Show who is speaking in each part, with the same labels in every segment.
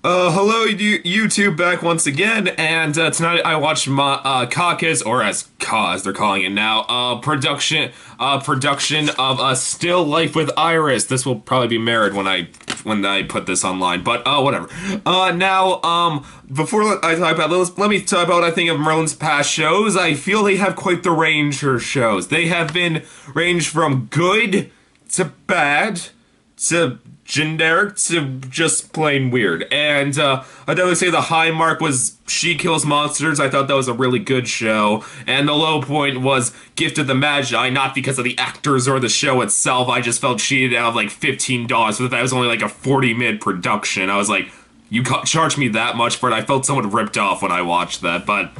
Speaker 1: Hello, YouTube, back once again, and tonight I watched my Caucus, or as Ka as they're calling it now, production of Still Life with Iris. This will probably be mirrored when I put this online, but whatever. Before I talk about those, let me talk about what I think of Merlin's past shows. I feel they have quite the range for shows. They have been ranged from good to bad to generic to just plain weird. And I'd definitely say the high mark was She Kills Monsters. I thought that was a really good show. And the low point was Gift of the Magi, not because of the actors or the show itself. I just felt cheated out of like $15 for that. It was only like a 40-minute production. I was like, you charged me that much for it. I felt somewhat ripped off when I watched that, but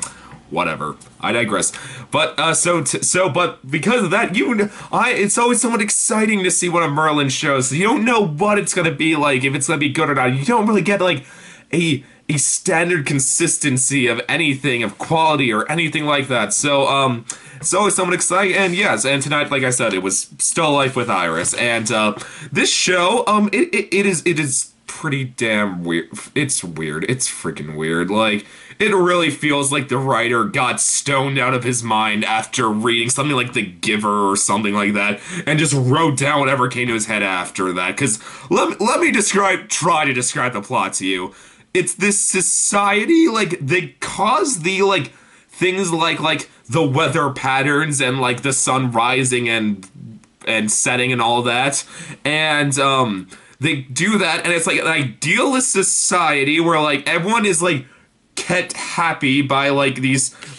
Speaker 1: whatever. I digress. But but because of that, it's always somewhat exciting to see one of Merlin's shows. You don't know what it's gonna be like, if it's gonna be good or not. You don't really get like a standard consistency of anything, of quality or anything like that. So it's always somewhat exciting. And yes, and tonight, like I said, it was Still Life with Iris. And this show, it is pretty damn weird. It's weird. It's freaking weird. Like, it really feels like the writer got stoned out of his mind after reading something like The Giver or something like that, and just wrote down whatever came to his head after that. Because let me try to describe the plot to you. It's this society, like, they cause the, like, things like the weather patterns and, like, the sun rising and setting and all that. And, they do that, and it's like an idealist society where, like, everyone is, like, kept happy by like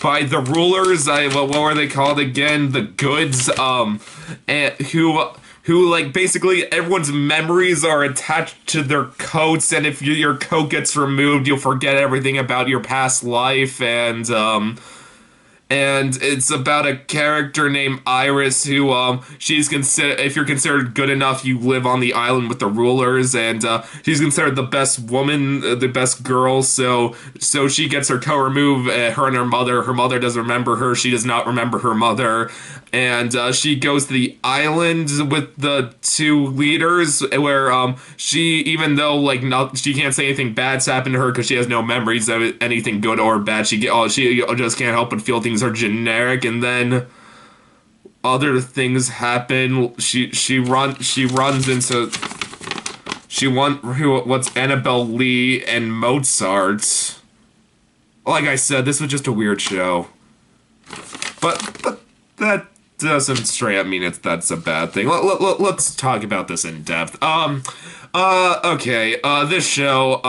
Speaker 1: by the rulers. What were they called again? The goods. And who like basically everyone's memories are attached to their coats, and if your coat gets removed, you'll forget everything about your past life. And it's about a character named Iris who, she's considered, if you're considered good enough, you live on the island with the rulers, and, she's considered the best woman, the best girl, so she gets her coat removed, her and her mother doesn't remember her, she does not remember her mother, and, she goes to the island with the two leaders, where, she, even though, like, she can't say anything bad's happened to her, because she has no memories of it, anything good or bad, she just can't help but feel things are generic, and then other things happen. What's Annabelle Lee and Mozart. Like I said, this was just a weird show, but that doesn't straight up mean that's a bad thing. Let's talk about this in depth. Okay, this show,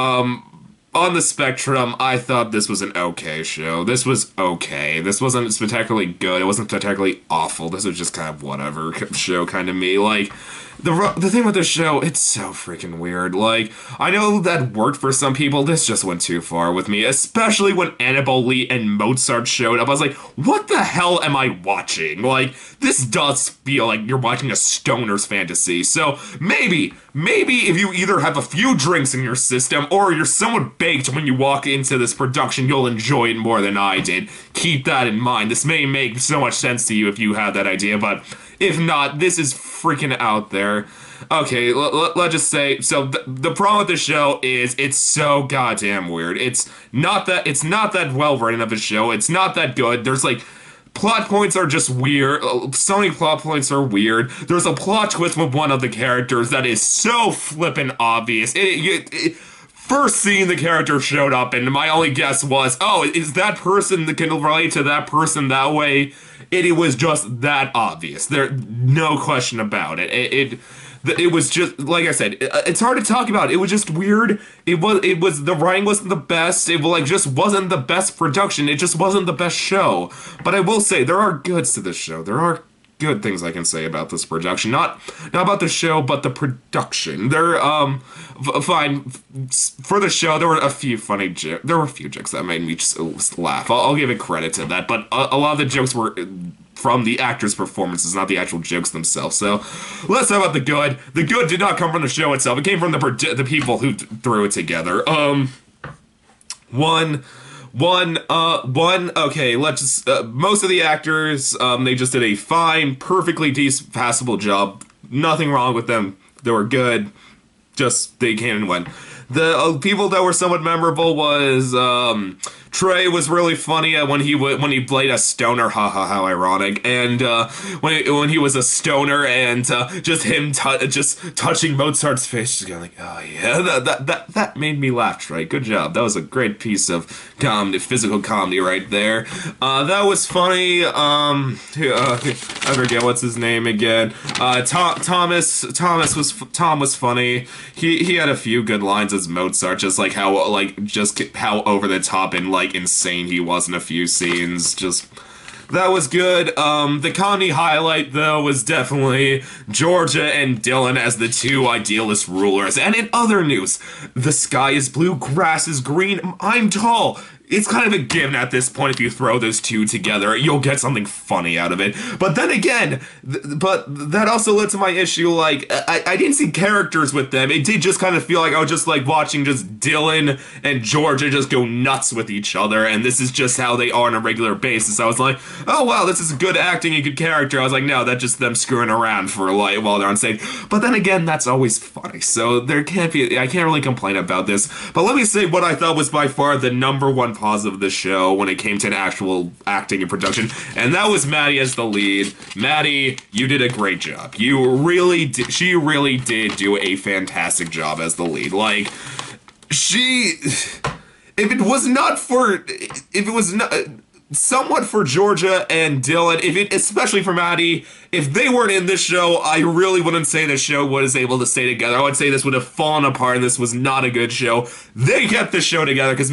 Speaker 1: on the spectrum, I thought this was an okay show. This was okay. This wasn't spectacularly good. It wasn't spectacularly awful. This was just kind of whatever show kind of me. Like, the thing with this show, it's so freaking weird. Like, I know that worked for some people. This just went too far with me, especially when Annabelle Lee and Mozart showed up. I was like, what the hell am I watching? Like, this does feel like you're watching a stoner's fantasy. So maybe if you either have a few drinks in your system or you're somewhat baked when you walk into this production, you'll enjoy it more than I did. Keep that in mind. This may make so much sense to you if you have that idea, but if not, this is freaking out there. Okay, let's just say, so the problem with the show is it's so goddamn weird. It's not that well written of a show. It's not that good. There's like, plot points are just weird. So many plot points are weird. There's a plot twist with one of the characters that is so flippin' obvious. First scene the character showed up, and my only guess was, oh, is that person that can relate to that person that way? It was just that obvious. There, no question about it. It was just, like I said, it's hard to talk about. It was just weird. It was the writing wasn't the best. It like just wasn't the best production. It just wasn't the best show. But I will say there are goods to this show. There are good things I can say about this production. Not about the show, but the production. Fine. For the show, there were a few funny jokes. There were a few jokes that made me just laugh. I'll give it credit to that. But a lot of the jokes were from the actors' performances, not the actual jokes themselves. So let's talk about the good. The good did not come from the show itself. It came from the people who threw it together. Okay, let's just, most of the actors, they just did a fine, perfectly decent, passable job. Nothing wrong with them. They were good. Just, they came and went. The people that were somewhat memorable was Trey was really funny when when he played a stoner. Haha, how ironic! And when he was a stoner and just him just touching Mozart's face, just going like, oh yeah, that made me laugh. Trey, good job. That was a great piece of comedy, physical comedy right there. That was funny. I forget what's his name again. Tom was funny. He had a few good lines as Mozart, just how over the top and like insane he was in a few scenes. Just that was good. The comedy highlight though was definitely Georgia and Dylan as the two idealist rulers. And in other news, the sky is blue, grass is green, I'm tall. It's kind of a given at this point. If you throw those two together, you'll get something funny out of it. But then again, but that also led to my issue. Like, I didn't see characters with them. It did just kind of feel like I was just like watching just Dylan and Georgia just go nuts with each other, and this is just how they are on a regular basis. I was like, oh wow, this is good acting and good character. I was like, no, that's just them screwing around for like while they're on stage. But then again, that's always funny, so I can't really complain about this. But let me say what I thought was by far the number one positive of the show when it came to an actual acting and production, and that was Maddie as the lead. Maddie, you did a great job. She really did do a fantastic job as the lead. Like, if it was not somewhat for Georgia and Dylan, especially for Maddie, if they weren't in this show, I really wouldn't say the show was able to stay together. I would say this would have fallen apart and this was not a good show. They kept the show together because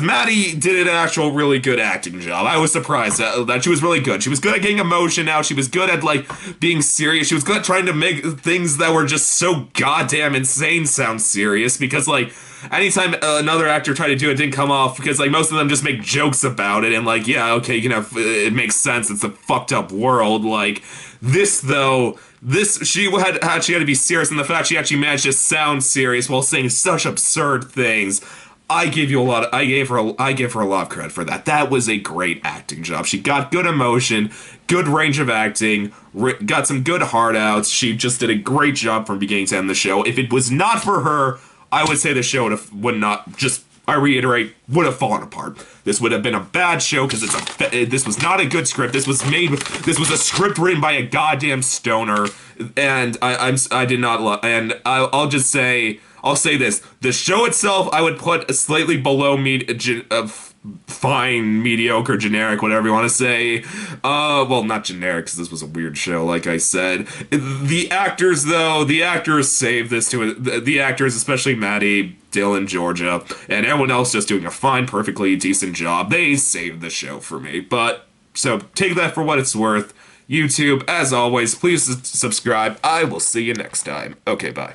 Speaker 1: Maddie did an actual really good acting job. I was surprised that she was really good. She was good at getting emotion out. She was good at like being serious. She was good at trying to make things that were just so goddamn insane sound serious, because like anytime another actor tried to do it, didn't come off, because like most of them just make jokes about it and like, yeah, okay, you can have, it makes sense, it's a fucked up world. Like this though, she had to be serious, and the fact she actually managed to sound serious while saying such absurd things, I gave her a lot of credit for that. That was a great acting job. She got good emotion, good range of acting, got some good hard outs. She just did a great job from beginning to end the show. If it was not for her, I would say the show would not, just, I reiterate, would have fallen apart. This would have been a bad show because this was not a good script. This was a script written by a goddamn stoner, and I did not love. And I'll say this: the show itself, I would put slightly below fine, mediocre, generic, whatever you want to say. Well, not generic, because this was a weird show, like I said. The actors, though, saved this to it. The actors, especially Maddie, Dylan, Georgia, and everyone else just doing a fine, perfectly decent job. They saved the show for me. But, so, take that for what it's worth. YouTube, as always, please subscribe. I will see you next time. Okay, bye.